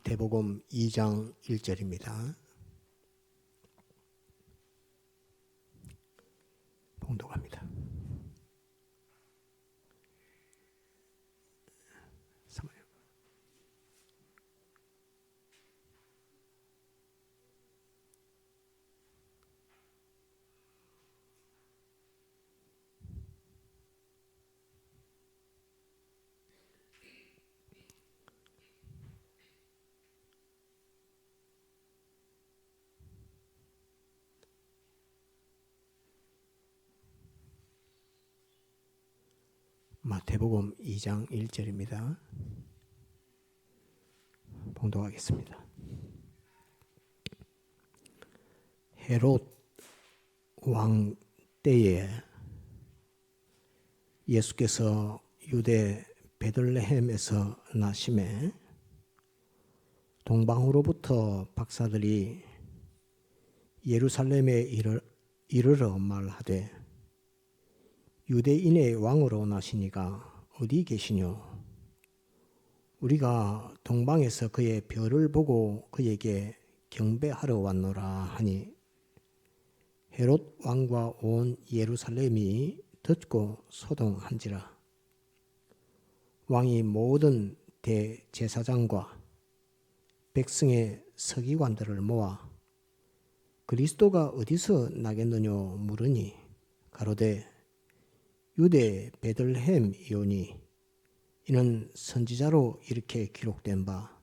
마태복음 2장 1절입니다. 봉독합니다. 마태복음 2장 1절입니다. 봉독하겠습니다. 헤롯 왕 때에 예수께서 유대 베들레헴에서 나심에 동방으로부터 박사들이 예루살렘에 이르러 말하되 유대인의 왕으로 나시니가 어디 계시뇨? 우리가 동방에서 그의 별을 보고 그에게 경배하러 왔노라 하니 헤롯 왕과 온 예루살렘이 듣고 소동한지라. 왕이 모든 대제사장과 백성의 서기관들을 모아 그리스도가 어디서 나겠느냐 물으니 가로되 유대 베들레헴이오니 이는 선지자로 이렇게 기록된 바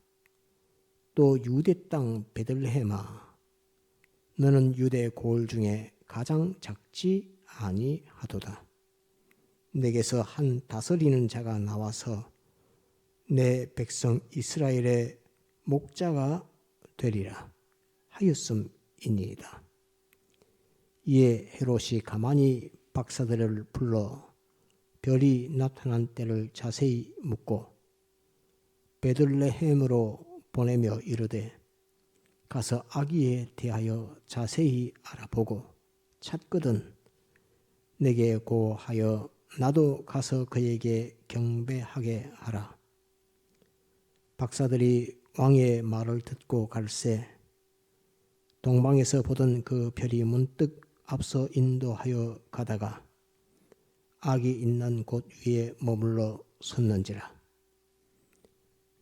또 유대 땅 베들레헴아 너는 유대 고을 중에 가장 작지 아니하도다. 내게서 한 다스리는 자가 나와서 내 백성 이스라엘의 목자가 되리라 하였음이니이다. 이에 헤롯이 가만히 박사들을 불러 별이 나타난 때를 자세히 묻고 베들레헴으로 보내며 이르되 가서 아기에 대하여 자세히 알아보고 찾거든 내게 고하여 나도 가서 그에게 경배하게 하라. 박사들이 왕의 말을 듣고 갈새 동방에서 보던 그 별이 문득 앞서 인도하여 가다가 아기 있는 곳 위에 머물러 섰는지라.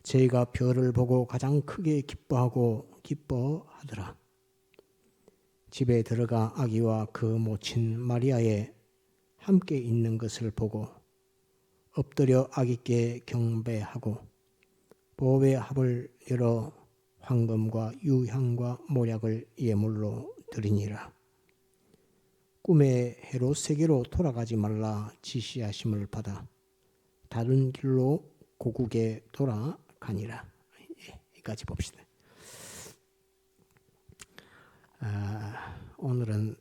저희가 별을 보고 가장 크게 기뻐하더라. 집에 들어가 아기와 그 모친 마리아에 함께 있는 것을 보고 엎드려 아기께 경배하고 보배 합을 열어 황금과 유향과 모략을 예물로 드리니라. 꿈에 헤롯에게로 돌아가지 말라 지시하심을 받아 다른 길로 고국에 돌아가니라. 여기까지 봅시다. 오늘은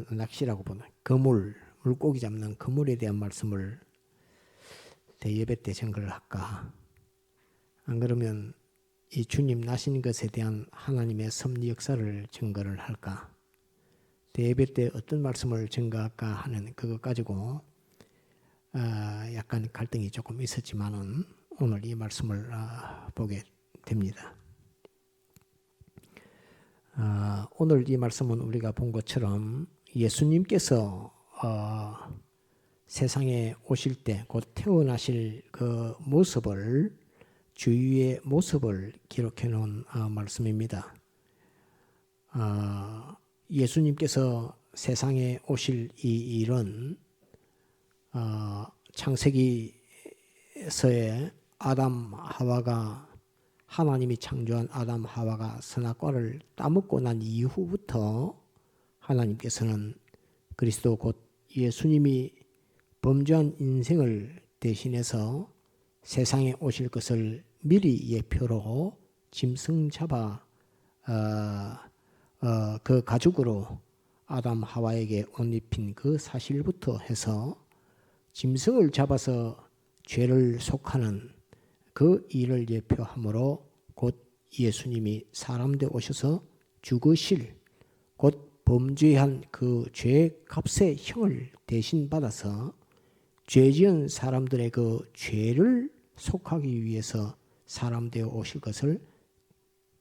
낚시라고 보는 물고기 잡는 그물에 대한 말씀을 대예배 때 증거를 할까? 안 그러면 이 주님 나신 것에 대한 하나님의 섭리 역사를 증거를 할까? 대예배 때 어떤 말씀을 증거할까 하는 그것 가지고 약간 갈등이 조금 있었지만은 오늘 이 말씀을 보게 됩니다. 오늘 이 말씀은 우리가 본 것처럼 예수님께서 세상에 오실 때 곧 태어나실 그 모습을 주위의 모습을 기록해 놓은 말씀입니다. 예수님께서 세상에 오실 이 일은 창세기서의 아담 하와가 하나님이 창조한 아담 하와가 선악과를 따먹고 난 이후부터 하나님께서는 그리스도 곧 예수님이 범죄한 인생을 대신해서 세상에 오실 것을 미리 예표로 짐승 잡아 그 가죽으로 아담 하와에게 옷 입힌 그 사실부터 해서 짐승을 잡아서 죄를 속하는 그 일을 예표하므로 곧 예수님이 사람 되어 오셔서 죽으실 곧 범죄한 그 죄의 값의 형을 대신 받아서 죄지은 사람들의 그 죄를 속하기 위해서 사람 되어 오실 것을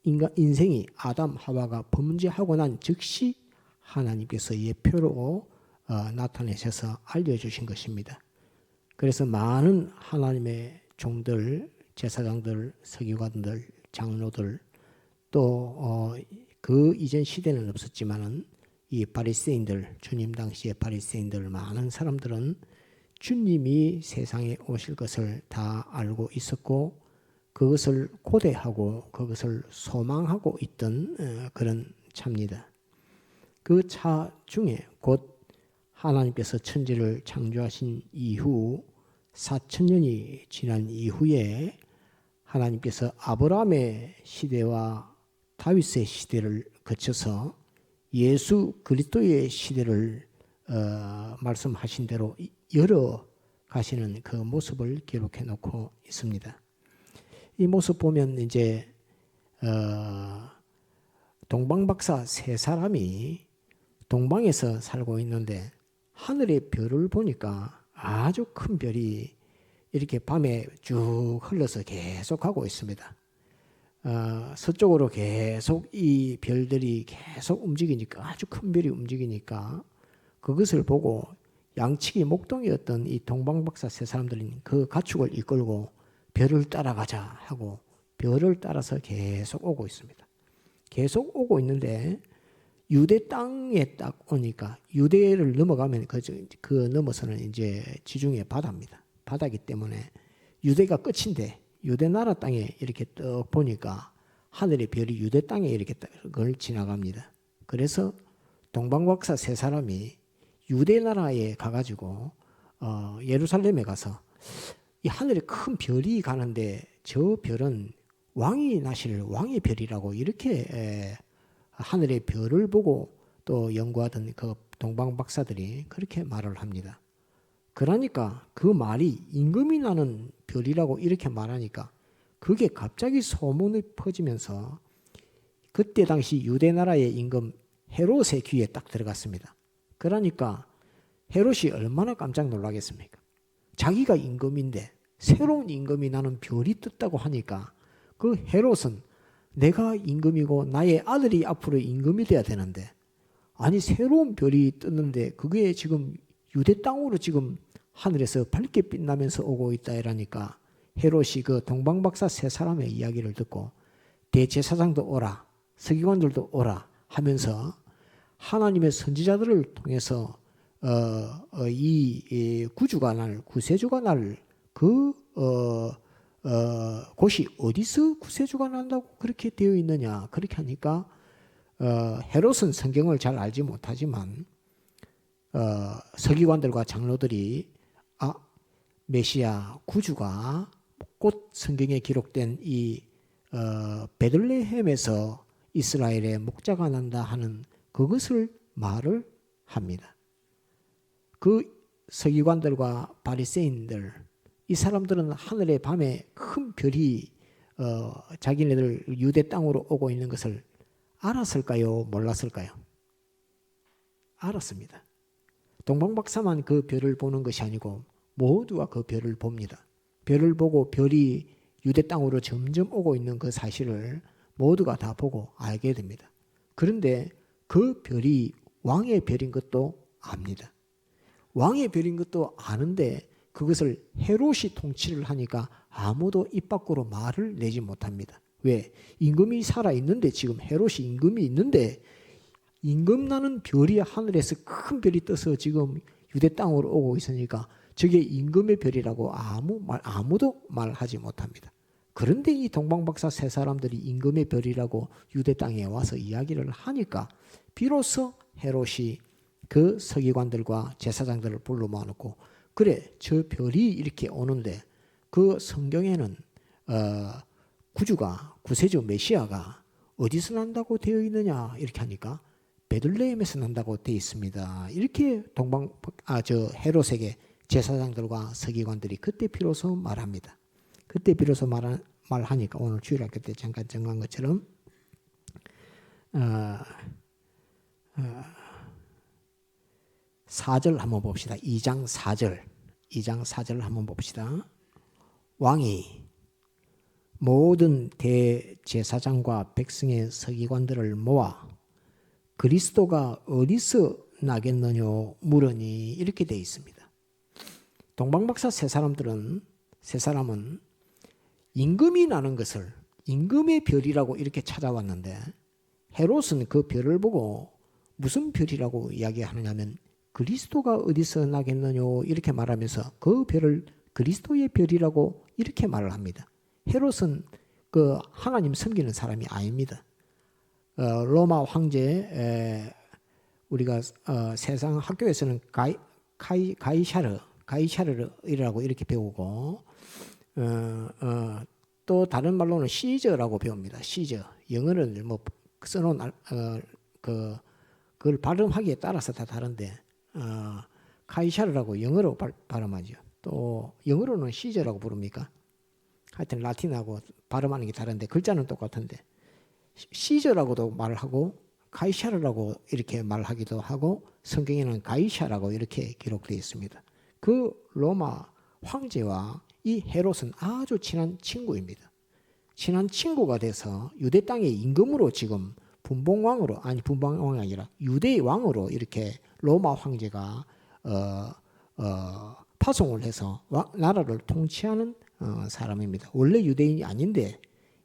인생이 아담 하와가 범죄하고 난 즉시 하나님께서 예표로 나타내셔서 알려주신 것입니다. 그래서 많은 하나님의 종들, 제사장들, 서기관들, 장로들 또 그 이전 시대는 없었지만은 이 바리새인들, 주님 당시의 바리새인들 많은 사람들은 주님이 세상에 오실 것을 다 알고 있었고 그것을 고대하고 그것을 소망하고 있던 그런 차입니다. 그 차 중에 곧 하나님께서 천지를 창조하신 이후 4,000년이 지난 이후에 하나님께서 아브라함의 시대와 다윗의 시대를 거쳐서 예수 그리스도의 시대를 말씀하신 대로 열어 가시는 그 모습을 기록해 놓고 있습니다. 이 모습 보면 이제 동방박사 세 사람이 동방에서 살고 있는데 하늘의 별을 보니까 아주 큰 별이 이렇게 밤에 쭉 흘러서 계속 가고 있습니다. 서쪽으로 계속 이 별들이 계속 움직이니까 아주 큰 별이 움직이니까 그것을 보고 양측이 목동이었던 이 동방박사 세 사람들은 그 가축을 이끌고 별을 따라가자 하고 별을 따라서 계속 오고 있습니다. 계속 오고 있는데 유대 땅에 딱 오니까 유대를 넘어가면 그 넘어서는 이제 지중해 바다입니다. 바다이기 때문에 유대가 끝인데 유대 나라 땅에 이렇게 딱 보니까 하늘의 별이 유대 땅에 이렇게 그걸 지나갑니다. 그래서 동방박사 세 사람이 유대 나라에 가가지고 예루살렘에 가서 이 하늘에 큰 별이 가는데 저 별은 왕이 나실 왕의 별이라고 이렇게 하늘의 별을 보고 또 연구하던 그 동방박사들이 그렇게 말을 합니다. 그러니까 그 말이 임금이 나는 별이라고 이렇게 말하니까 그게 갑자기 소문이 퍼지면서 그때 당시 유대 나라의 임금 헤롯의 귀에 딱 들어갔습니다. 그러니까 헤롯이 얼마나 깜짝 놀라겠습니까? 자기가 임금인데 새로운 임금이 나는 별이 떴다고 하니까 그 헤롯은 내가 임금이고 나의 아들이 앞으로 임금이 돼야 되는데 아니 새로운 별이 떴는데 그게 지금 유대 땅으로 지금 하늘에서 밝게 빛나면서 오고 있다 이러니까 헤롯이 그 동방박사 세 사람의 이야기를 듣고 대제사장도 오라 서기관들도 오라 하면서 하나님의 선지자들을 통해서 이 구주가 날 구세주가 날 그 곳이 어디서 구세주가 난다고 그렇게 되어 있느냐 그렇게 하니까 헤롯은 성경을 잘 알지 못하지만 서기관들과 장로들이 메시아 구주가 곧 성경에 기록된 이 베들레헴에서 이스라엘의 목자가 난다 하는 그것을 말을 합니다. 그 서기관들과 바리새인들 이 사람들은 하늘의 밤에 큰 별이 자기네들 유대 땅으로 오고 있는 것을 알았을까요? 몰랐을까요? 알았습니다. 동방박사만 그 별을 보는 것이 아니고 모두가 그 별을 봅니다. 별을 보고 별이 유대 땅으로 점점 오고 있는 그 사실을 모두가 다 보고 알게 됩니다. 그런데 그 별이 왕의 별인 것도 압니다. 왕의 별인 것도 아는데 그것을 헤롯이 통치를 하니까 아무도 입 밖으로 말을 내지 못합니다. 왜? 임금이 살아있는데 지금 헤롯이 임금이 있는데 임금 나는 별이 하늘에서 큰 별이 떠서 지금 유대 땅으로 오고 있으니까 저게 임금의 별이라고 아무도 말하지 못합니다. 그런데 이 동방박사 세 사람들이 임금의 별이라고 유대 땅에 와서 이야기를 하니까 비로소 헤롯이 그 서기관들과 제사장들을 불러 모아놓고 그래 저 별이 이렇게 오는데 그 성경에는 구주가 구세주 메시아가 어디서 난다고 되어 있느냐 이렇게 하니까 베들레헴에서 난다고 되어 있습니다. 이렇게 헤롯에게 제사장들과 서기관들이 그때 비로소 말합니다. 그때 비로소 말하니까 오늘 주일학교 때 잠깐 정한 것처럼 4절 한번 봅시다. 2장 4절. 2장 4절을 한번 봅시다. 왕이 모든 대제사장과 백성의 서기관들을 모아 그리스도가 어디서 나겠느냐 물으니 이렇게 되어 있습니다. 동방박사 세 사람은 임금이 나는 것을 임금의 별이라고 이렇게 찾아왔는데 헤롯은 그 별을 보고 무슨 별이라고 이야기하느냐면 그리스도가 어디서 나겠느냐 이렇게 말하면서 그 별을 그리스도의 별이라고 이렇게 말을 합니다. 헤롯은 그 하나님 섬기는 사람이 아닙니다. 로마 황제 우리가 세상 학교에서는 가이샤르이라고 이렇게 배우고 또 다른 말로는 시저라고 배웁니다. 시저 영어를 뭐 써놓은 그걸 발음하기에 따라서 다 다른데 카이샤르라고 영어로 발음하죠. 또 영어로는 시저라고 부릅니까? 하여튼 라틴하고 발음하는 게 다른데 글자는 똑같은데 시저라고도 말하고 가이샤르라고 이렇게 말하기도 하고 성경에는 가이샤라고 이렇게 기록되어 있습니다. 그 로마 황제와 이 헤롯은 아주 친한 친구입니다. 친한 친구가 돼서 유대 땅의 임금으로 지금 분봉왕이 아니라 유대의 왕으로 이렇게 로마 황제가 파송을 해서 나라를 통치하는 사람입니다. 원래 유대인이 아닌데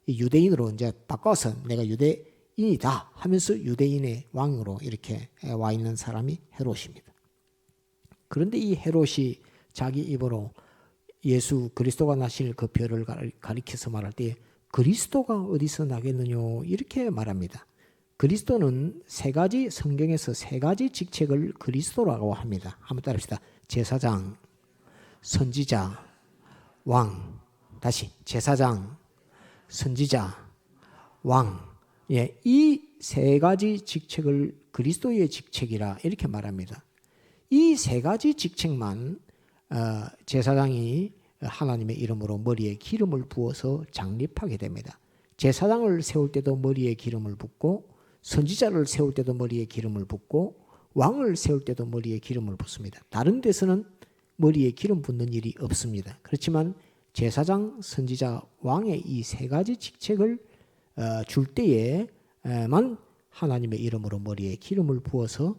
유대인으로 이제 바꿔서 내가 유대인이다 하면서 유대인의 왕으로 이렇게 와 있는 사람이 헤롯입니다. 그런데 이 헤롯이 자기 입으로 예수 그리스도가 나실 그 별을 가리켜서 말할 때 그리스도가 어디서 나겠느냐 이렇게 말합니다. 그리스도는 성경에서 세 가지 직책을 그리스도라고 합니다. 한번 따라합시다. 제사장, 선지자, 왕. 다시 제사장, 선지자, 왕. 예, 이 세 가지 직책을 그리스도의 직책이라 이렇게 말합니다. 이 세 가지 직책만 제사장이 하나님의 이름으로 머리에 기름을 부어서 장립하게 됩니다. 제사장을 세울 때도 머리에 기름을 붓고 선지자를 세울 때도 머리에 기름을 붓고 왕을 세울 때도 머리에 기름을 붓습니다. 다른 데서는 머리에 기름 붓는 일이 없습니다. 그렇지만 제사장, 선지자, 왕의 이 세 가지 직책을 줄 때에만 하나님의 이름으로 머리에 기름을 부어서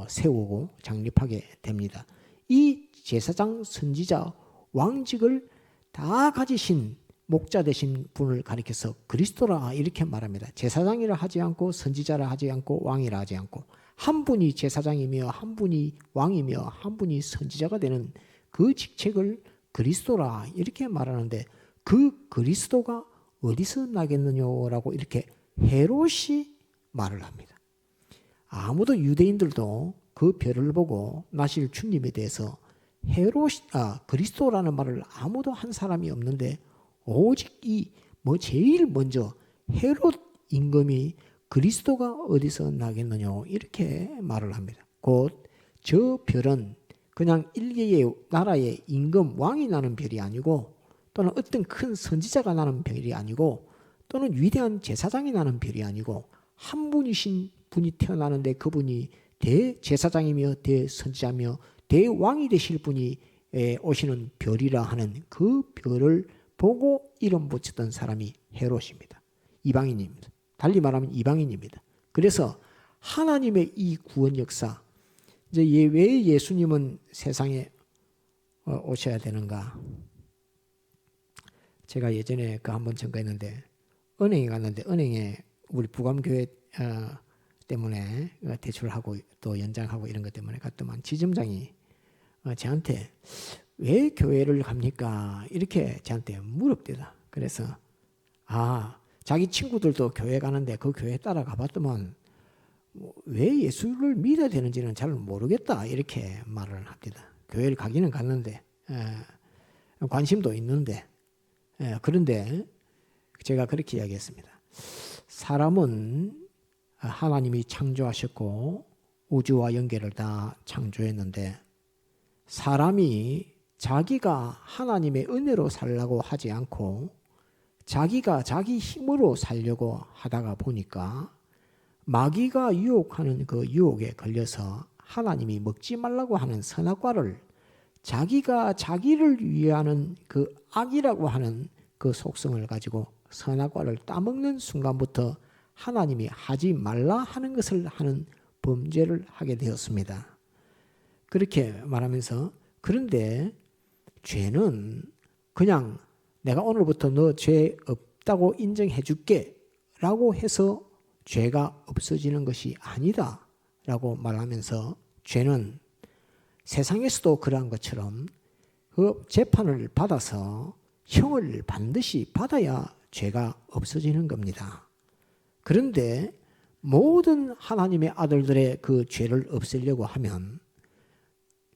세우고 장립하게 됩니다. 이 제사장, 선지자, 왕직을 다 가지신 목자 되신 분을 가리켜서 그리스도라 이렇게 말합니다. 제사장이라 하지 않고 선지자라 하지 않고 왕이라 하지 않고 한 분이 제사장이며 한 분이 왕이며 한 분이 선지자가 되는 그 직책을 그리스도라 이렇게 말하는데 그 그리스도가 어디서 나겠느냐라고 이렇게 헤롯이 말을 합니다. 아무도 유대인들도 그 별을 보고 나실 주님에 대해서 그리스도라는 말을 아무도 한 사람이 없는데 오직 제일 먼저 헤롯 임금이 그리스도가 어디서 나겠느냐 이렇게 말을 합니다. 곧 저 별은 그냥 일개의 나라의 임금 왕이 나는 별이 아니고 또는 어떤 큰 선지자가 나는 별이 아니고 또는 위대한 제사장이 나는 별이 아니고 한 분이신 분이 태어나는데 그분이 대제사장이며 대선지자며 대왕이 되실 분이 오시는 별이라 하는 그 별을 보고 이름 붙였던 사람이 헤롯입니다. 이방인입니다. 달리 말하면 이방인입니다. 그래서 하나님의 이 구원 역사, 이제 왜 예수님은 세상에 오셔야 되는가? 제가 예전에 한번 전가했는데 은행에 갔는데 은행에 우리 부감교회 때문에 대출하고 또 연장하고 이런 것 때문에 갔더만 지점장이 저한테 왜 교회를 갑니까? 이렇게 저한테 물었대다. 그래서 자기 친구들도 교회 가는데 그 교회 따라가 봤더만 왜 예수를 믿어야 되는지는 잘 모르겠다 이렇게 말을 합니다. 교회를 가기는 갔는데 관심도 있는데 그런데 제가 그렇게 이야기했습니다. 사람은 하나님이 창조하셨고 우주와 연계를 다 창조했는데 사람이 자기가 하나님의 은혜로 살려고 하지 않고 자기가 자기 힘으로 살려고 하다가 보니까 마귀가 유혹하는 그 유혹에 걸려서 하나님이 먹지 말라고 하는 선악과를 자기가 자기를 위하는 그 악이라고 하는 그 속성을 가지고 선악과를 따먹는 순간부터 하나님이 하지 말라 하는 것을 하는 범죄를 하게 되었습니다. 그렇게 말하면서 그런데 죄는 그냥 내가 오늘부터 너 죄 없다고 인정해 줄게 라고 해서 죄가 없어지는 것이 아니다 라고 말하면서 죄는 세상에서도 그러한 것처럼 그 재판을 받아서 형을 반드시 받아야 죄가 없어지는 겁니다. 그런데 모든 하나님의 아들들의 그 죄를 없애려고 하면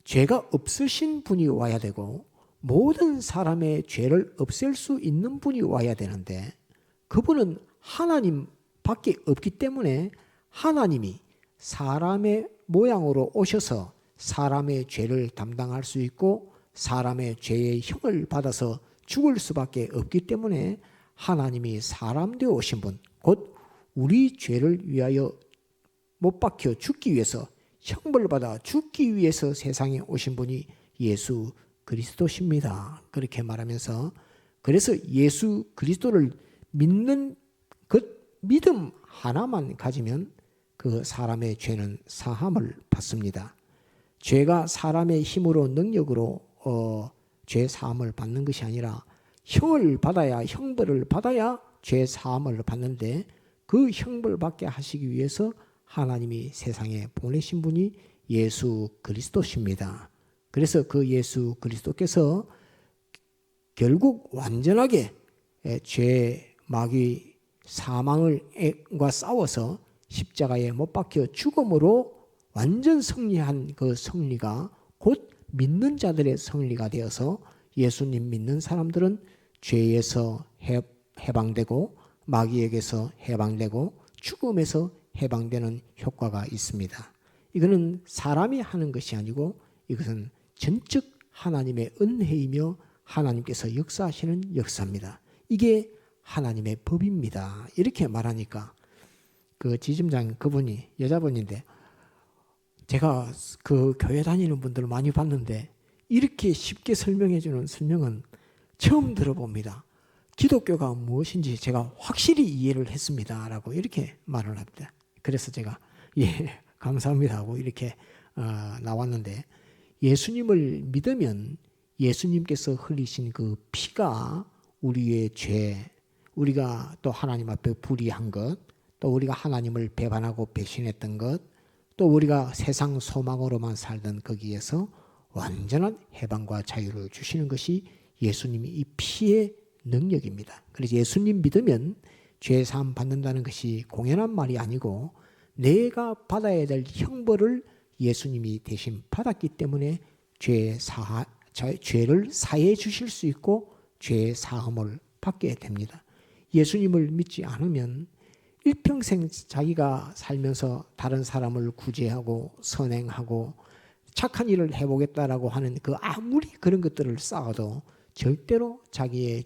죄가 없으신 분이 와야 되고 모든 사람의 죄를 없앨 수 있는 분이 와야 되는데 그분은 하나님밖에 없기 때문에 하나님이 사람의 모양으로 오셔서 사람의 죄를 담당할 수 있고 사람의 죄의 형을 받아서 죽을 수밖에 없기 때문에 하나님이 사람 되어 오신 분, 곧 우리 죄를 위하여 못 박혀 죽기 위해서 형벌 받아 죽기 위해서 세상에 오신 분이 예수 그리스도십니다. 그렇게 말하면서 그래서 예수 그리스도를 믿는 그 믿음 하나만 가지면 그 사람의 죄는 사함을 받습니다. 죄가 사람의 힘으로 능력으로 죄 사함을 받는 것이 아니라 형을 받아야 형벌을 받아야 죄 사함을 받는데 그 형벌 받게 하시기 위해서 하나님이 세상에 보내신 분이 예수 그리스도십니다. 그래서 그 예수 그리스도께서 결국 완전하게 죄 마귀 사망과 싸워서 십자가에 못 박혀 죽음으로 완전 승리한 그 승리가 곧 믿는 자들의 승리가 되어서 예수님 믿는 사람들은 죄에서 해방되고 마귀에게서 해방되고 죽음에서 해방되는 효과가 있습니다. 이거는 사람이 하는 것이 아니고 이것은 전적 하나님의 은혜이며 하나님께서 역사하시는 역사입니다. 이게 하나님의 법입니다. 이렇게 말하니까 그 지점장 그분이 여자분인데 제가 그 교회 다니는 분들을 많이 봤는데 이렇게 쉽게 설명해 주는 설명은 처음 들어봅니다. 기독교가 무엇인지 제가 확실히 이해를 했습니다. 라고 이렇게 말을 합니다. 그래서 제가 예 감사합니다 하고 이렇게 나왔는데 예수님을 믿으면 예수님께서 흘리신 그 피가 우리의 죄, 우리가 또 하나님 앞에 불의한 것, 또 우리가 하나님을 배반하고 배신했던 것, 또 우리가 세상 소망으로만 살던 거기에서 완전한 해방과 자유를 주시는 것이 예수님이 이 피의 능력입니다. 그래서 예수님 믿으면 죄 사함 받는다는 것이 공연한 말이 아니고 내가 받아야 될 형벌을 예수님이 대신 받았기 때문에 죄를 사해 주실 수 있고 죄 사함을 받게 됩니다. 예수님을 믿지 않으면 일평생 자기가 살면서 다른 사람을 구제하고 선행하고 착한 일을 해보겠다라고 하는 그 아무리 그런 것들을 쌓아도 절대로 자기의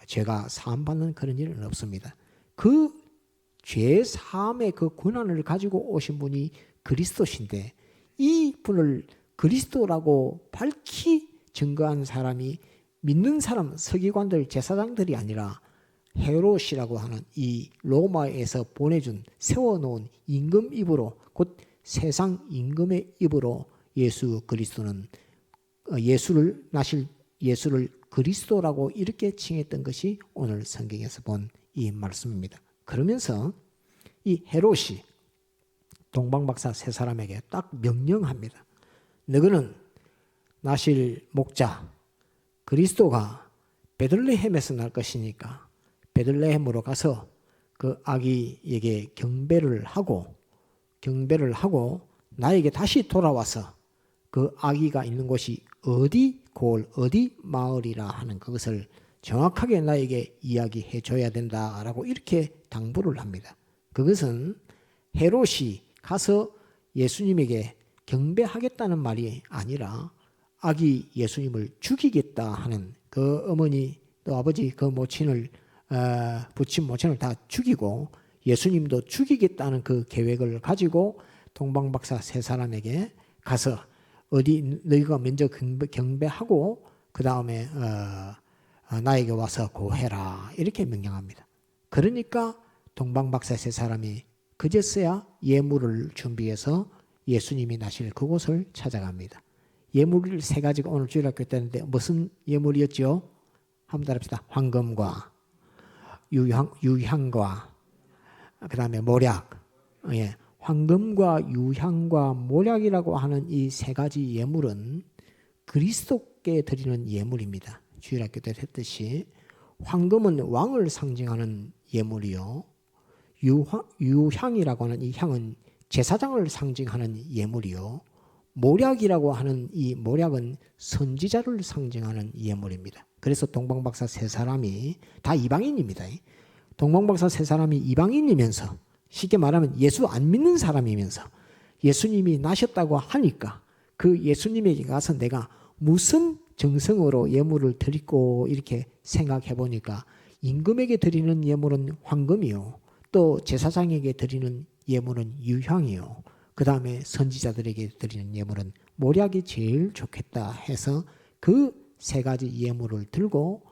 죄가 사함받는 그런 일은 없습니다. 그 죄 사함의 그 권한을 가지고 오신 분이 그리스도신데 이 분을 그리스도라고 밝히 증거한 사람이 믿는 사람 서기관들 제사장들이 아니라 헤롯이라고 하는 이 로마에서 보내준 세워놓은 임금 입으로 곧 세상 임금의 입으로 예수 그리스도는 예수를 그리스도라고 이렇게 칭했던 것이 오늘 성경에서 본 이 말씀입니다. 그러면서 이 헤롯이 동방박사 세 사람에게 딱 명령합니다. 너희는 나실 목자 그리스도가 베들레헴에서 날 것이니까 베들레헴으로 가서 그 아기에게 경배를 하고 나에게 다시 돌아와서 그 아기가 있는 곳이 어디 골 어디 마을이라 하는 그것을 정확하게 나에게 이야기해 줘야 된다라고 이렇게 당부를 합니다. 그것은 헤롯이 가서 예수님에게 경배하겠다는 말이 아니라 아기 예수님을 죽이겠다 하는 그 어머니 또 아버지 그 모친을 부친 모친을 다 죽이고 예수님도 죽이겠다는 그 계획을 가지고 동방박사 세 사람에게 가서 어디 너희가 먼저 경배하고 그 다음에 나에게 와서 고해라 이렇게 명령합니다. 그러니까 동방박사 세 사람이 그제서야 예물을 준비해서 예수님이 나실 그곳을 찾아갑니다. 예물을 세 가지가 오늘 주일학교 때 했는데 무슨 예물이었죠? 한번 따라합시다. 황금과 유향과 그 다음에 모략. 예, 황금과 유향과 모략이라고 하는 이 세 가지 예물은 그리스도께 드리는 예물입니다. 주일학교 때 했듯이 황금은 왕을 상징하는 예물이요. 유향이라고 하는 이 향은 제사장을 상징하는 예물이요. 모략이라고 하는 이 모략은 선지자를 상징하는 예물입니다. 그래서 동방박사 세 사람이 다 이방인입니다. 동방박사 세 사람이 이방인이면서 쉽게 말하면 예수 안 믿는 사람이면서 예수님이 나셨다고 하니까 그 예수님에게 가서 내가 무슨 정성으로 예물을 드리고 이렇게 생각해 보니까 임금에게 드리는 예물은 황금이요. 또 제사장에게 드리는 예물은 유향이요. 그 다음에 선지자들에게 드리는 예물은 모략이 제일 좋겠다 해서 그 세 가지 예물을 들고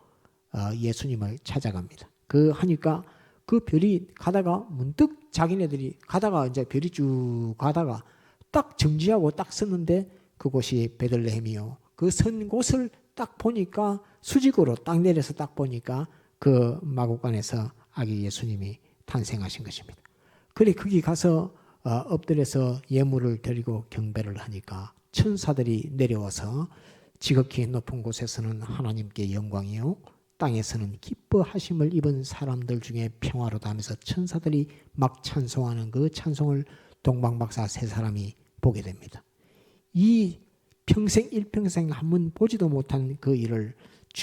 예수님을 찾아갑니다. 그 하니까 그 별이 가다가 문득 자기네들이 가다가 이제 별이 쭉 가다가 딱 정지하고 딱 섰는데 그곳이 베들레헴이요. 그 선 곳을 딱 보니까 수직으로 딱 내려서 딱 보니까 그 마구간에서 아기 예수님이 탄생하신 것입니다. 그래 거기 가서 엎드려서 예물을 드리고 경배를 하니까 천사들이 내려와서 지극히 높은 곳에서는 하나님께 영광이요 땅에서는 기뻐하심을 입은 사람들 중에 평화로다 하면서 천사들이 막 찬송하는 그 찬송을 동방박사 세 사람이 보게 됩니다. 이 평생 일평생 한번 보지도 못한 그 일을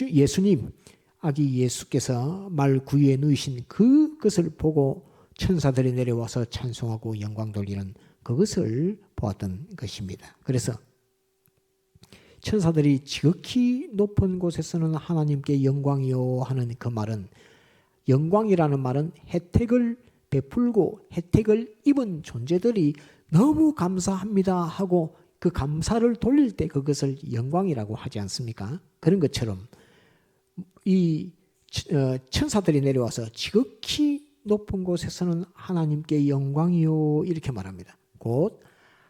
예수님 아기 예수께서 말 구유에 누이신 그것을 보고 천사들이 내려와서 찬송하고 영광 돌리는 그것을 보았던 것입니다. 그래서 천사들이 지극히 높은 곳에서는 하나님께 영광이요 하는 그 말은 영광이라는 말은 혜택을 베풀고 혜택을 입은 존재들이 너무 감사합니다 하고 그 감사를 돌릴 때 그것을 영광이라고 하지 않습니까? 그런 것처럼 이 천사들이 내려와서 지극히 높은 곳에서는 하나님께 영광이요 이렇게 말합니다. 곧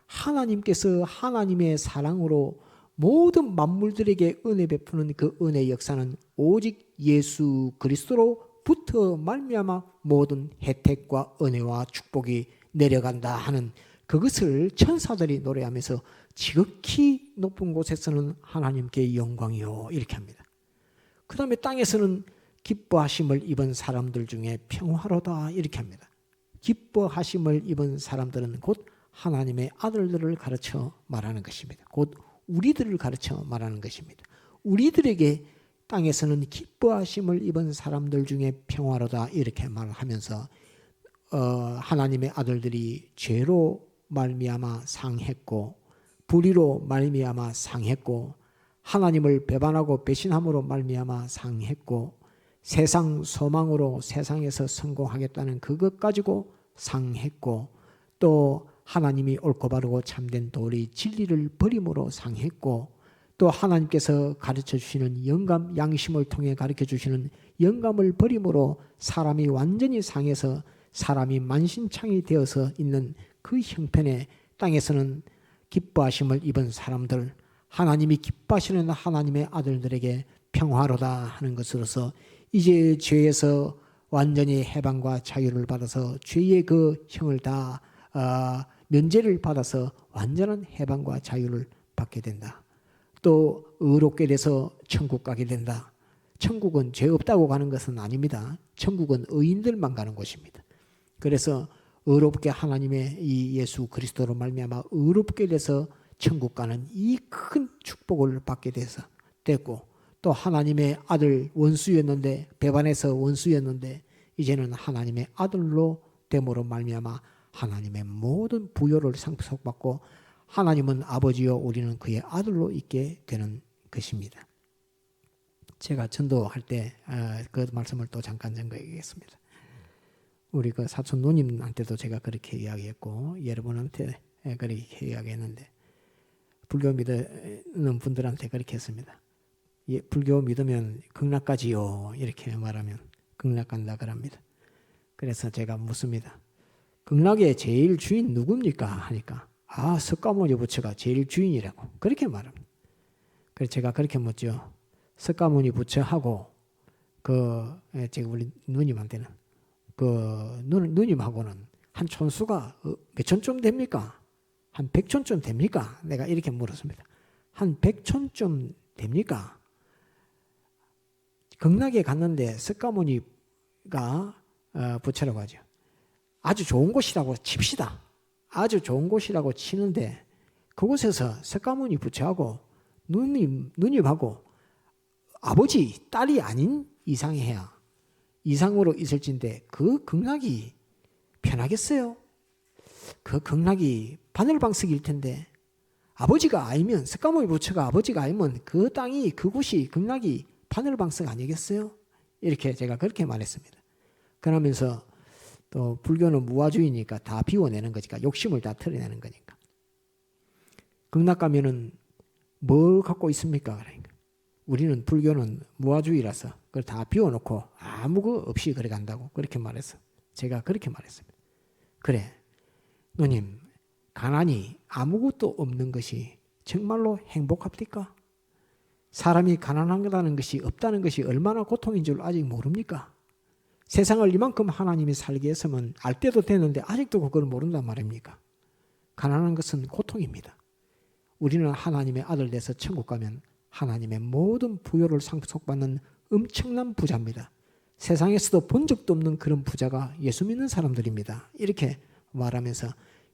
하나님께서 하나님의 사랑으로 모든 만물들에게 은혜 베푸는 그 은혜의 역사는 오직 예수 그리스도로부터 말미암아 모든 혜택과 은혜와 축복이 내려간다 하는 그것을 천사들이 노래하면서 지극히 높은 곳에서는 하나님께 영광이요 이렇게 합니다. 그 다음에 땅에서는 기뻐하심을 입은 사람들 중에 평화로다 이렇게 합니다. 기뻐하심을 입은 사람들은 곧 하나님의 아들들을 가르쳐 말하는 것입니다. 곧 우리들을 가르쳐 말하는 것입니다. 우리들에게 땅에서는 기뻐하심을 입은 사람들 중에 평화로다 이렇게 말하면서 하나님의 아들들이 죄로 말미암아 상했고 불의로 말미암아 상했고 하나님을 배반하고 배신함으로 말미암아 상했고 세상 소망으로 세상에서 성공하겠다는 그것 가지고 상했고 또 하나님이 옳고 바르고 참된 도리 진리를 버림으로 상했고 또 하나님께서 가르쳐 주시는 영감 양심을 통해 가르쳐 주시는 영감을 버림으로 사람이 완전히 상해서 사람이 만신창이 되어서 있는 그 형편에 땅에서는 기뻐하심을 입은 사람들 하나님이 기뻐하시는 하나님의 아들들에게 평화로다 하는 것으로서 이제 죄에서 완전히 해방과 자유를 받아서 죄의 그 형을 다 면제를 받아서 완전한 해방과 자유를 받게 된다. 또 의롭게 돼서 천국 가게 된다. 천국은 죄 없다고 가는 것은 아닙니다. 천국은 의인들만 가는 곳입니다. 그래서 의롭게 하나님의 이 예수 그리스도로 말미암아 의롭게 돼서 천국 가는 이 큰 축복을 받게 됐고 또 하나님의 아들 원수였는데 배반해서 원수였는데 이제는 하나님의 아들로 됨으로 말미암아 하나님의 모든 부요를 상속받고 하나님은 아버지요 우리는 그의 아들로 있게 되는 것입니다. 제가 전도할 때 그 말씀을 또 잠깐 전거하겠습니다. 우리 그 사촌 누님한테도 제가 그렇게 이야기했고 여러분한테 그렇게 이야기했는데 불교 믿는 분들한테 그렇게 했습니다. 예, 불교 믿으면 극락까지요. 이렇게 말하면 극락 간다 그럽니다. 그래서 제가 묻습니다. 극락의 제일 주인 누굽니까? 하니까 석가모니 부처가 제일 주인이라고 그렇게 말합니다. 그래서 제가 그렇게 묻죠. 석가모니 부처하고 제가 우리 누님한테는 누님하고는 한 촌수가 몇 촌쯤 됩니까? 한 100촌쯤 됩니까? 내가 이렇게 물었습니다. 한 100촌쯤 됩니까? 극락에 갔는데 석가모니가 부처라고 하죠. 아주 좋은 곳이라고 칩시다. 아주 좋은 곳이라고 치는데 그곳에서 석가모니 부처하고 누님하고 아버지, 딸이 아닌 이상으로 있을진데 그 극락이 편하겠어요? 그 극락이 바늘방석일 텐데 아버지가 아니면 석가모니 부처가 아버지가 아니면 그 땅이 그곳이 극락이 바늘방석 아니겠어요? 이렇게 제가 그렇게 말했습니다. 그러면서 또 불교는 무아주의니까 다 비워내는 거니까 욕심을 다 털어내는 거니까 극락 가면은 뭘 갖고 있습니까? 그러니까 우리는 불교는 무아주의라서 그걸 다 비워놓고 아무 거 없이 그래 간다고 그렇게 말했어. 제가 그렇게 말했습니다. 그래 누님 가난이 아무것도 없는 것이 정말로 행복합니까? 사람이 가난하다는 것이 없다는 것이 얼마나 고통인 줄 아직 모릅니까? 세상을 이만큼 하나님이 살게 했으면 알 때도 되는데 아직도 그걸 모른단 말입니까? 가난한 것은 고통입니다. 우리는 하나님의 아들 돼서 천국 가면 하나님의 모든 부요를 상속받는 엄청난 부자입니다. 세상에서도 본 적도 없는 그런 부자가 예수 믿는 사람들입니다. 이렇게 말하면서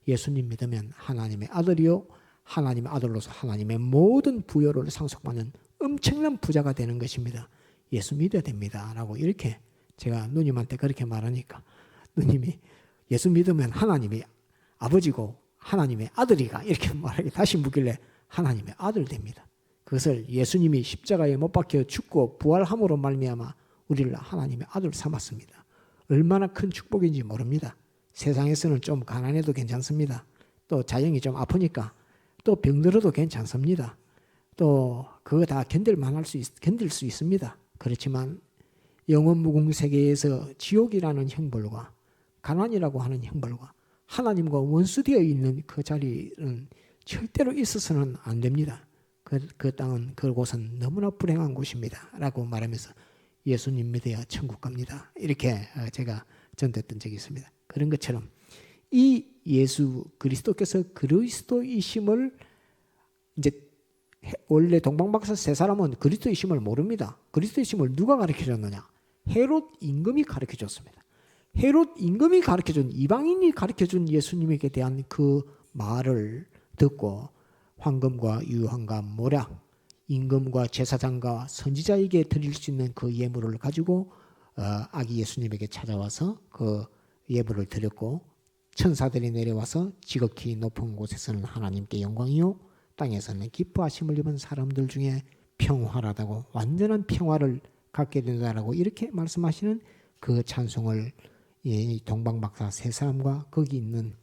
예수님 믿으면 하나님의 아들이요 하나님의 아들로서 하나님의 모든 부요를 상속받는 엄청난 부자가 되는 것입니다. 예수 믿어야 됩니다. 라고 이렇게 제가 누님한테 그렇게 말하니까 누님이 예수 믿으면 하나님이 아버지고 하나님의 아들이가 이렇게 말하게 다시 묻길래 하나님의 아들 됩니다. 그것을 예수님이 십자가에 못 박혀 죽고 부활함으로 말미암아 우리를 하나님의 아들 삼았습니다. 얼마나 큰 축복인지 모릅니다. 세상에서는 좀 가난해도 괜찮습니다. 또 자영이 좀 아프니까 또 병들어도 괜찮습니다. 또 그거 다 견딜 수 있습니다. 그렇지만 영원 무궁 세계에서 지옥이라는 형벌과 가난이라고 하는 형벌과 하나님과 원수되어 있는 그 자리는 절대로 있어서는 안 됩니다. 그 땅은 그곳은 너무나 불행한 곳입니다. 라고 말하면서 예수님 믿어야 천국 갑니다. 이렇게 제가 전도했던 적이 있습니다. 그런 것처럼 이 예수 그리스도께서 그리스도이심을 이제 원래 동방박사 세 사람은 그리스도이심을 모릅니다. 그리스도이심을 누가 가르쳐줬느냐? 헤롯 임금이 가르쳐줬습니다. 헤롯 임금이 가르쳐준 이방인이 가르쳐준 예수님에게 대한 그 말을 듣고 황금과 유황과 모략, 임금과 제사장과 선지자에게 드릴 수 있는 그 예물을 가지고 아기 예수님에게 찾아와서 그 예물을 드렸고 천사들이 내려와서 지극히 높은 곳에서는 하나님께 영광이요 땅에서는 기뻐하심을 입은 사람들 중에 평화라다고 완전한 평화를 갖게 된다라고 이렇게 말씀하시는 그 찬송을 동방박사 세 사람과 거기 있는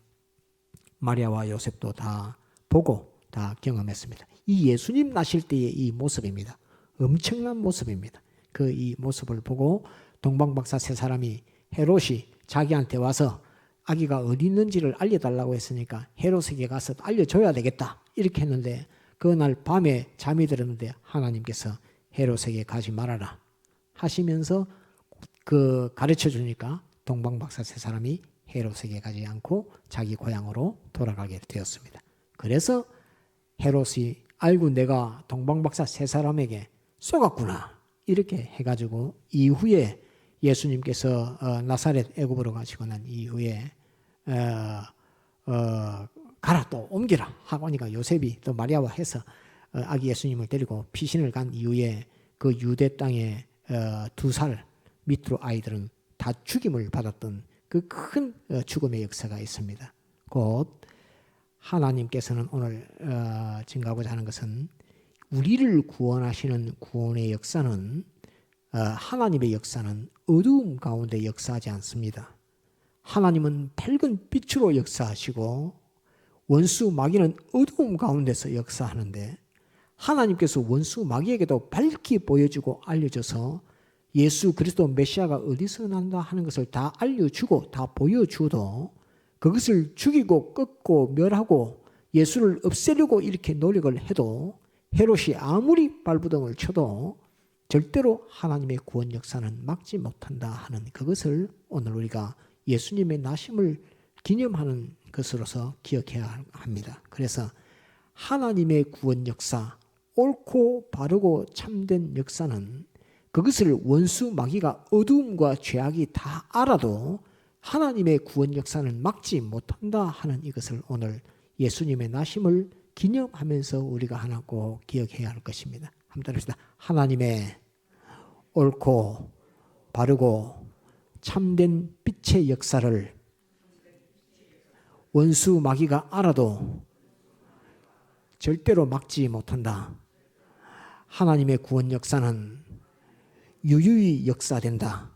마리아와 요셉도 다 보고 다 경험했습니다. 이 예수님 나실 때의 이 모습입니다. 엄청난 모습입니다. 그 이 모습을 보고 동방박사 세 사람이 헤롯이 자기한테 와서 아기가 어디 있는지를 알려달라고 했으니까 헤롯에게 가서 알려줘야 되겠다 이렇게 했는데 그날 밤에 잠이 들었는데 하나님께서 헤롯에게 가지 말아라 하시면서 그 가르쳐 주니까 동방박사 세 사람이 헤롯에게 가지 않고 자기 고향으로 돌아가게 되었습니다. 그래서 헤롯이 알고 내가 동방박사 세 사람에게 쏘갔구나 이렇게 해가지고 이후에 예수님께서 나사렛 애굽으로 가시고 난 이후에 가라 또 옮기라 하고 하니까 요셉이 또 마리아와 해서 아기 예수님을 데리고 피신을 간 이후에 그 유대 땅에 2살 밑으로 아이들은 다 죽임을 받았던 그 큰 죽음의 역사가 있습니다. 곧 하나님께서는 오늘 증거하고자 하는 것은 우리를 구원하시는 구원의 역사는 하나님의 역사는 어두움 가운데 역사하지 않습니다. 하나님은 밝은 빛으로 역사하시고 원수 마귀는 어두움 가운데서 역사하는데 하나님께서 원수 마귀에게도 밝히 보여주고 알려줘서 예수 그리스도 메시아가 어디서 난다 하는 것을 다 알려주고 다 보여주도 그것을 죽이고 꺾고 멸하고 예수를 없애려고 이렇게 노력을 해도 헤롯이 아무리 발부둥을 쳐도 절대로 하나님의 구원 역사는 막지 못한다 하는 그것을 오늘 우리가 예수님의 나심을 기념하는 것으로서 기억해야 합니다. 그래서 하나님의 구원 역사, 옳고 바르고 참된 역사는 그것을 원수 마귀가 어두움과 죄악이 다 알아도 하나님의 구원 역사는 막지 못한다 하는 이것을 오늘 예수님의 나심을 기념하면서 우리가 하나 꼭 기억해야 할 것입니다. 한번 따라합시다. 하나님의 옳고 바르고 참된 빛의 역사를 원수 마귀가 알아도 절대로 막지 못한다. 하나님의 구원 역사는 유유히 역사된다.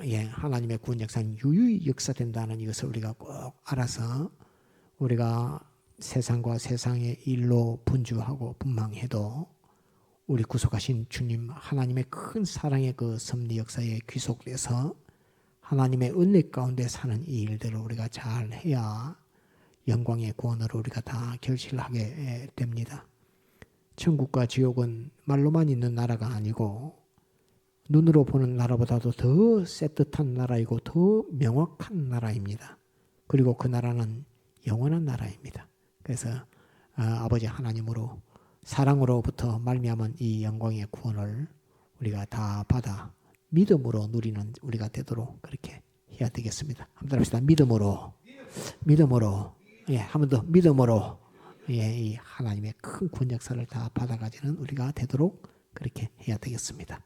예, 하나님의 구원 역사는 유유히 역사된다는 이것을 우리가 꼭 알아서 우리가 세상과 세상의 일로 분주하고 분망해도 우리 구속하신 주님 하나님의 큰 사랑의 그 섭리 역사에 귀속돼서 하나님의 은혜 가운데 사는 이 일들을 우리가 잘 해야 영광의 구원으로 우리가 다 결실하게 됩니다. 천국과 지옥은 말로만 있는 나라가 아니고 눈으로 보는 나라보다도 더 쎄뜻한 나라이고 더 명확한 나라입니다. 그리고 그 나라는 영원한 나라입니다. 그래서 아버지 하나님으로 사랑으로부터 말미암은 이 영광의 구원을 우리가 다 받아 믿음으로 누리는 우리가 되도록 그렇게 해야 되겠습니다. 한번 합시다. 믿음으로 예, 한 번 더 믿음으로 예, 이 하나님의 큰 구원 역사를 다 받아가지는 우리가 되도록 그렇게 해야 되겠습니다.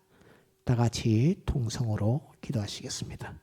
다 같이 통성으로 기도하시겠습니다.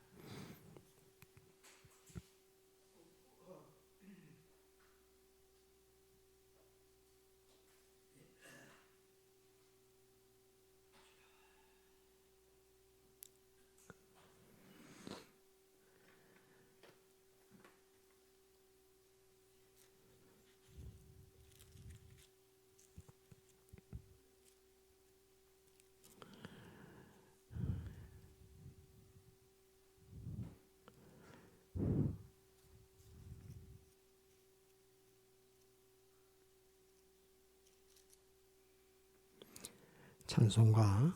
찬송가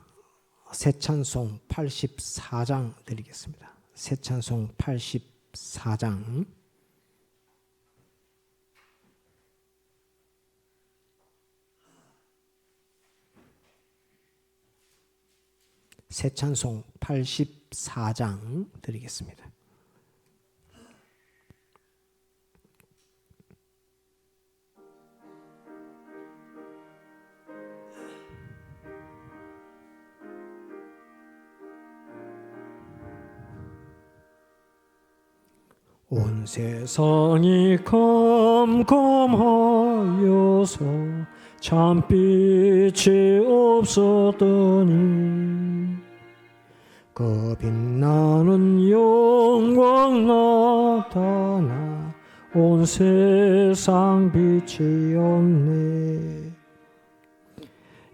새 찬송 84장 드리겠습니다. 새 찬송 84장 새 찬송 84장 드리겠습니다. 온 세상이 컴컴하여서 참빛이 없었더니 그 빛나는 영광 나타나 온 세상 빛이 없네.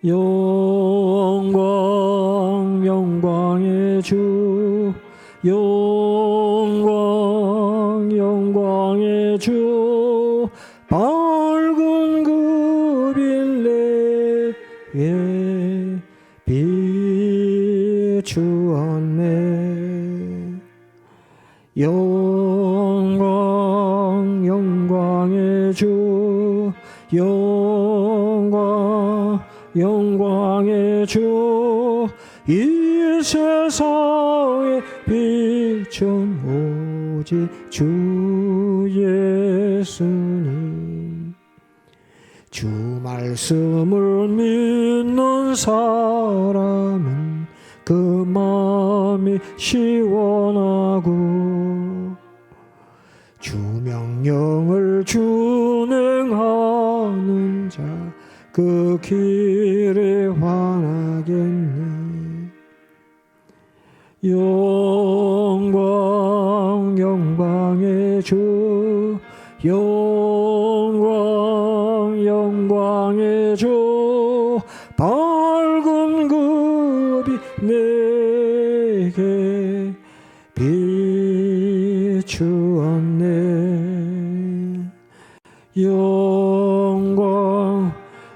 영광 영광의 주 영광의 주 밝은 그 빛내에 비추었네. 영광의 주 영광의 주 이 세상의 빛은 오직 주 예수님. 주 말씀을 믿는 사람은 그 마음이 시원하고 주 명령을 준행하는 자 그 길에 환하겠네. 영광의 주 내게 비추었네.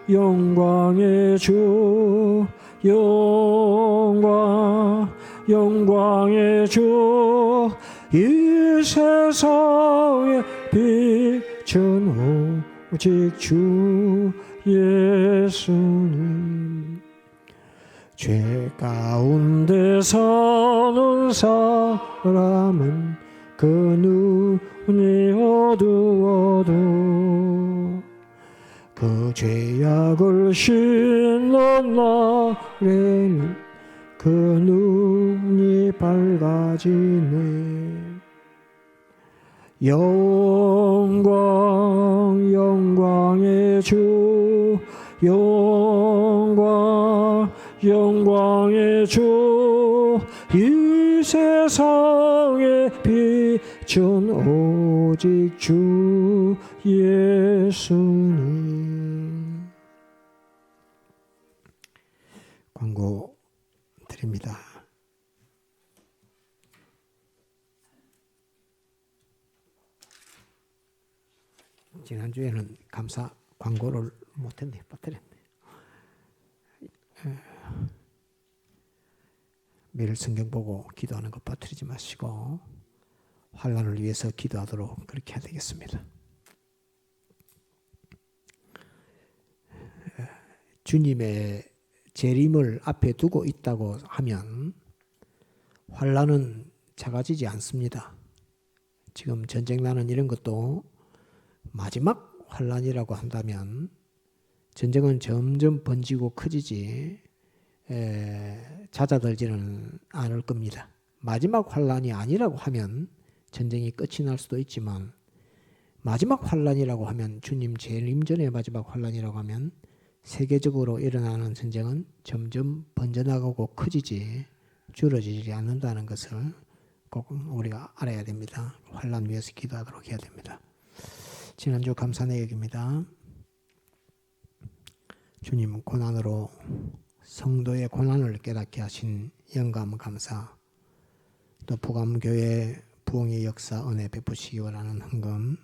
영광의 주, 영광의 주, 이 세상에 빛은 오직 주 예수님. 죄 가운데 사는 사람은 그 눈이 어두워도 그 죄악을 씻는 날에는 그 눈이 밝아지네. 영광의 주, 영광의 주, 이 세상에 빛은 오직 주 예수님. 광고 드립니다. 지난주에는 감사 광고를 못했네, 빠뜨렸네. 매일 성경 보고 기도하는 거 빠뜨리지 마시고 환난을 위해서 기도하도록 그렇게 해야 되겠습니다. 주님의 재림을 앞에 두고 있다고 하면 환난은 작아지지 않습니다. 지금 전쟁 나는 이런 것도 마지막 환난이라고 한다면 전쟁은 점점 번지고 커지지 잦아들지는 않을 겁니다. 마지막 환난이 아니라고 하면 전쟁이 끝이 날 수도 있지만 마지막 환난이라고 하면 주님 재림 전의 마지막 환난이라고 하면 세계적으로 일어나는 전쟁은 점점 번져나가고 커지지 줄어지지 않는다는 것을 꼭 우리가 알아야 됩니다. 환난 위해서 기도하도록 해야 됩니다. 지난주 감사 내역입니다. 주님 고난으로 성도의 고난을 깨닫게 하신 영감 감사, 또 부감교회 부흥의 역사 은혜 베푸시기 원하는 헌금,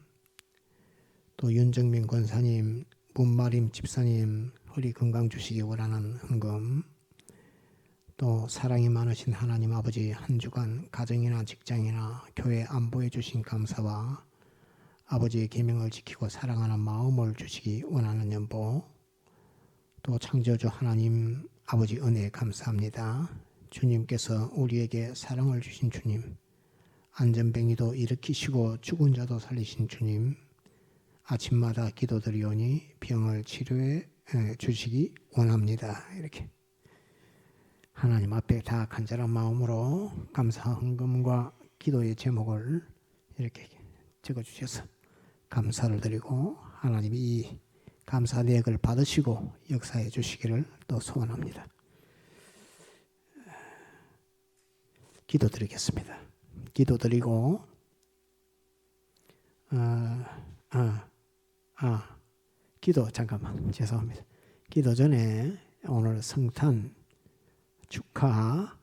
또 윤정민 권사님, 문마림 집사님 허리 건강 주시기 원하는 헌금, 또 사랑이 많으신 하나님 아버지 한 주간 가정이나 직장이나 교회 안보해 주신 감사와 아버지의 계명을 지키고 사랑하는 마음을 주시기 원하는 연보, 또 창조주 하나님 아버지 은혜에 감사합니다. 주님께서 우리에게 사랑을 주신 주님, 안전뱅이도 일으키시고 죽은 자도 살리신 주님, 아침마다 기도드리오니 병을 치료해 주시기 원합니다. 이렇게 하나님 앞에 다 간절한 마음으로 감사 헌금과 기도의 제목을 이렇게 적어주셔서 감사를 드리고 하나님이 이 감사 내역을 받으시고 역사해 주시기를 또 소원합니다. 기도드리겠습니다. 기도드리고 기도 잠깐만 죄송합니다. 기도 전에 오늘 성탄 축하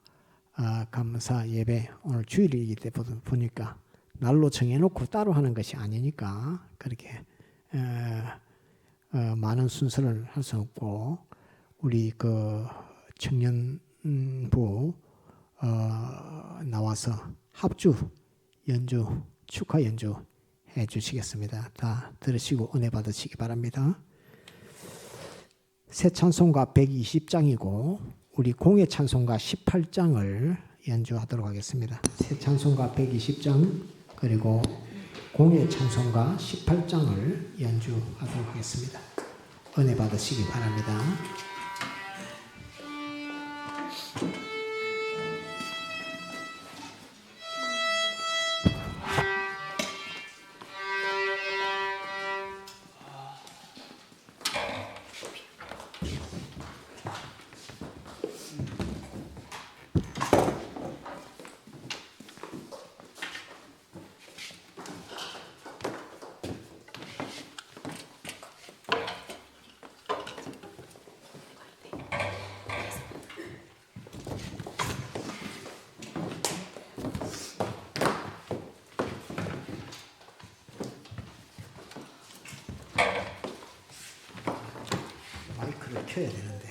감사 예배 오늘 주일이기 때문에 보니까 날로 정해놓고 따로 하는 것이 아니니까 그렇게 많은 순서를 할 수 없고 우리 그 청년부 나와서 합주 연주 축하 연주 해 주시겠습니다. 다 들으시고 은혜 받으시기 바랍니다. 새 찬송가 120장이고 우리 공예 찬송가 18장을 연주하도록 하겠습니다. 새 찬송가 120장 그리고 공예 찬송가 18장을 연주하도록 하겠습니다. 은혜 받으시기 바랍니다. 켜야 되는데.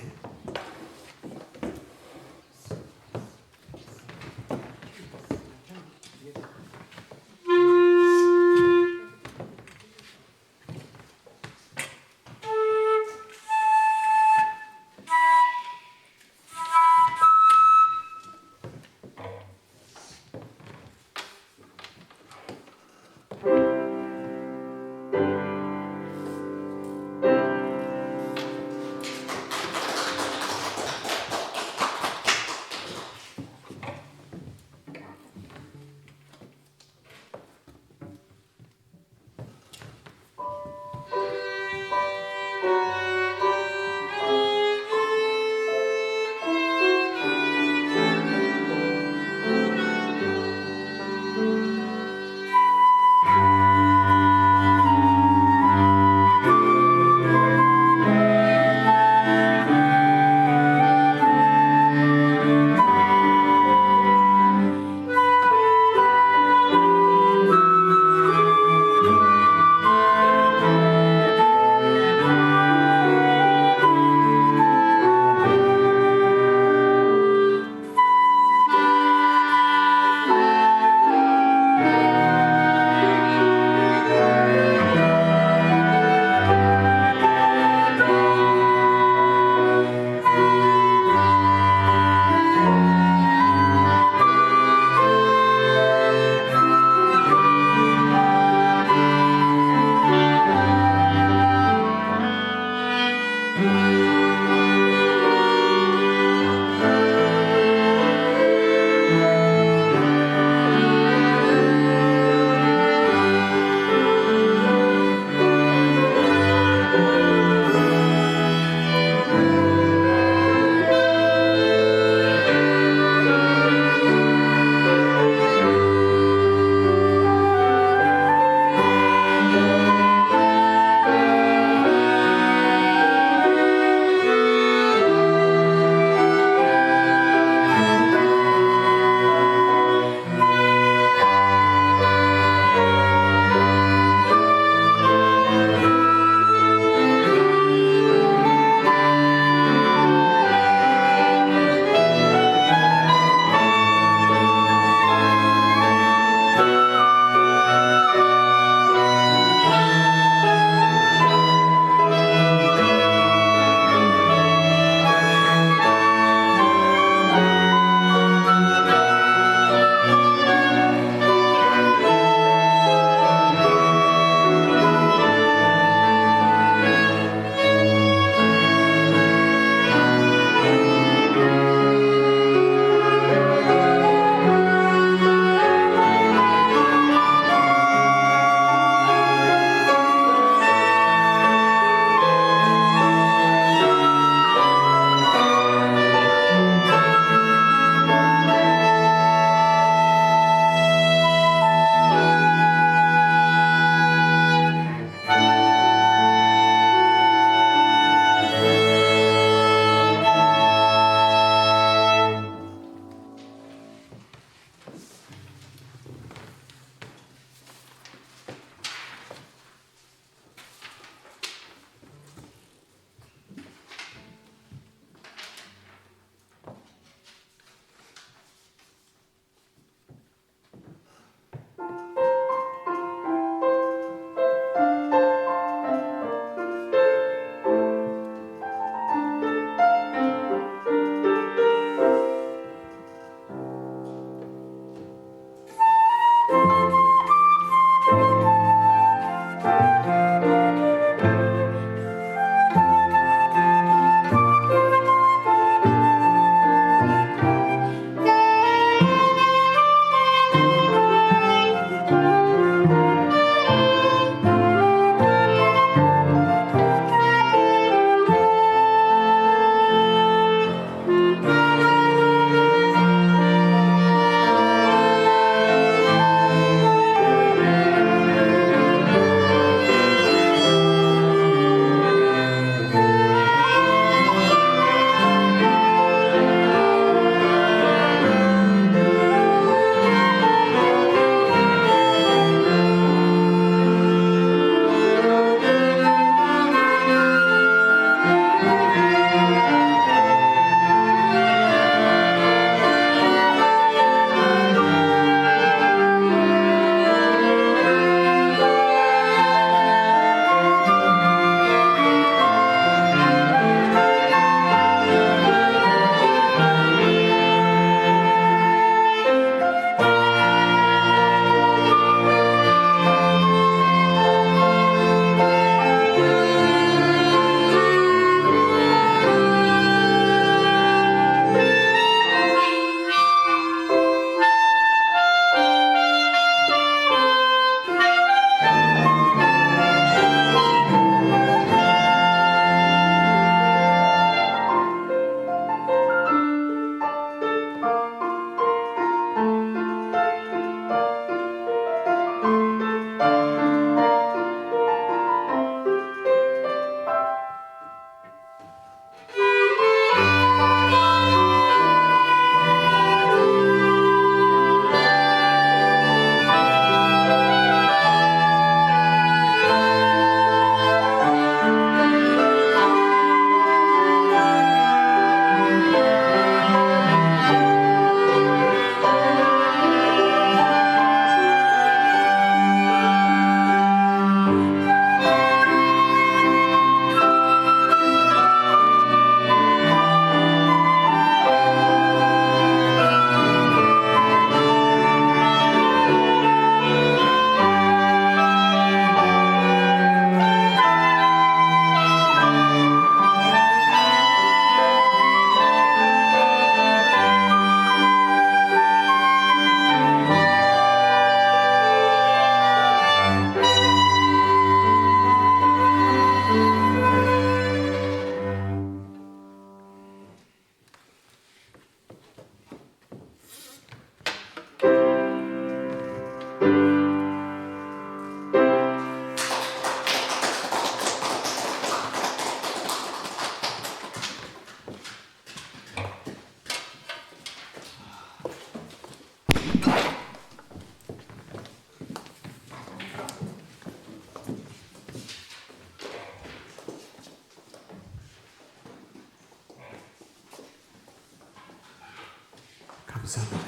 감사합니다.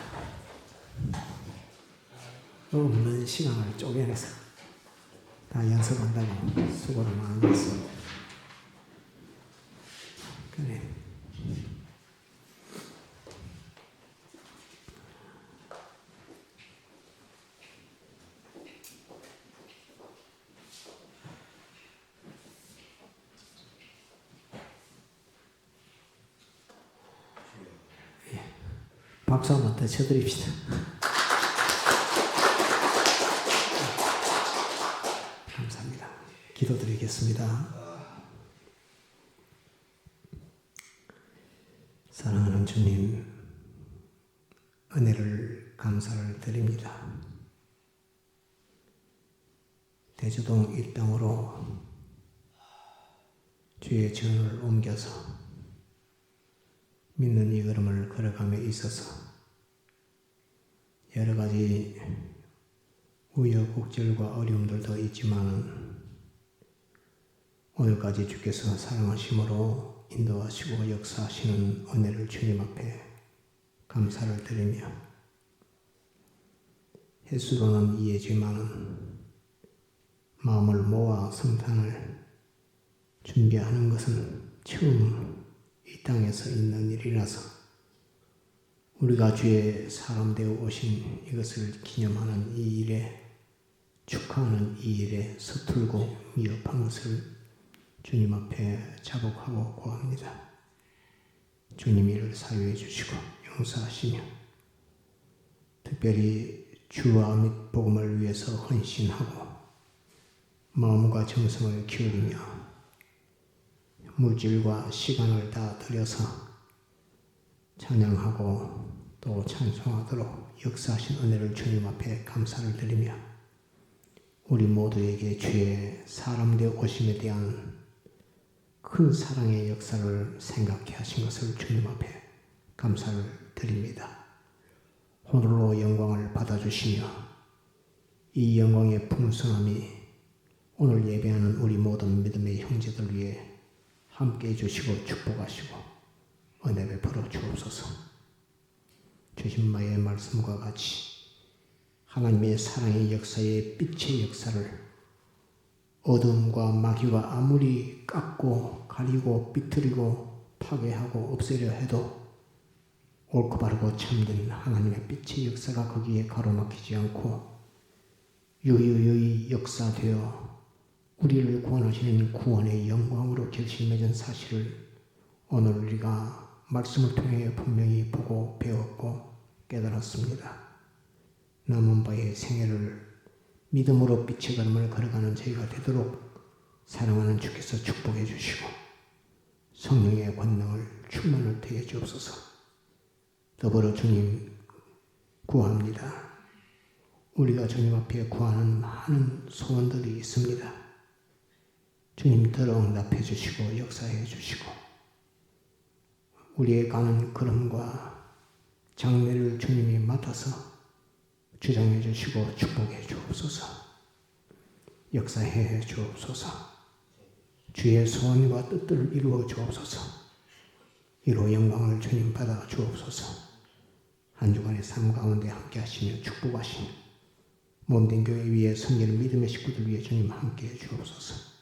없는 시간을 쪼개내서 다 연습한다고 수고를 많이 했습니다. 그래. 박수 한번 더 쳐드립시다. 감사합니다. 기도드리겠습니다. 사랑하는 주님, 은혜를 감사를 드립니다. 대주동 이 땅으로 주의 전을 옮겨서 믿는 이 걸음을 걸어감에 있어서 여러 가지 우여곡절과 어려움들도 있지만 오늘까지 주께서 사랑하심으로 인도하시고 역사하시는 은혜를 주님 앞에 감사를 드리며 횟수로는 이해지만 마음을 모아 성탄을 준비하는 것은 처음 이 땅에서 있는 일이라서 우리가 주의 사람 되어 오신 이것을 기념하는 이 일에 축하하는 이 일에 서툴고 미흡한 것을 주님 앞에 자복하고 구합니다. 주님 이를 사유해 주시고 용서하시며 특별히 주와 및 복음을 위해서 헌신하고 마음과 정성을 기울이며 물질과 시간을 다 들여서 찬양하고 또 찬송하도록 역사하신 은혜를 주님 앞에 감사를 드리며 우리 모두에게 주의 사람 되어 오심에 대한 큰 사랑의 역사를 생각해 하신 것을 주님 앞에 감사를 드립니다. 홀로 영광을 받아주시며 이 영광의 풍성함이 오늘 예배하는 우리 모든 믿음의 형제들 위해 함께 해주시고 축복하시고 은혜 베풀어 주옵소서. 주신마의 말씀과 같이 하나님의 사랑의 역사의 빛의 역사를 어둠과 마귀가 아무리 깎고 가리고 삐뚤이고 파괴하고 없애려 해도 옳고 바르고 참된 하나님의 빛의 역사가 거기에 가로막히지 않고 유유히 역사되어 우리를 구원하시는 구원의 영광으로 결실맺은 사실을 오늘 우리가 말씀을 통해 분명히 보고 배웠고 깨달았습니다. 남은 바의 생애를 믿음으로 빛의 걸음을 걸어가는 저희가 되도록 사랑하는 주께서 축복해 주시고 성령의 권능을 충만을 되게 주옵소서. 더불어 주님 구합니다. 우리가 주님 앞에 구하는 많은 소원들이 있습니다. 주님 들어 응답해 주시고 역사해 주시고 우리의 가는 걸음과 장례를 주님이 맡아서 주장해 주시고 축복해 주옵소서. 역사해 주옵소서. 주의 소원과 뜻들을 이루어 주옵소서. 이로 영광을 주님 받아 주옵소서. 한 주간의 삶 가운데 함께 하시며 축복하시며 몸된 교회 위에 섬기는 믿음의 식구들 위해 주님 함께 해 주옵소서.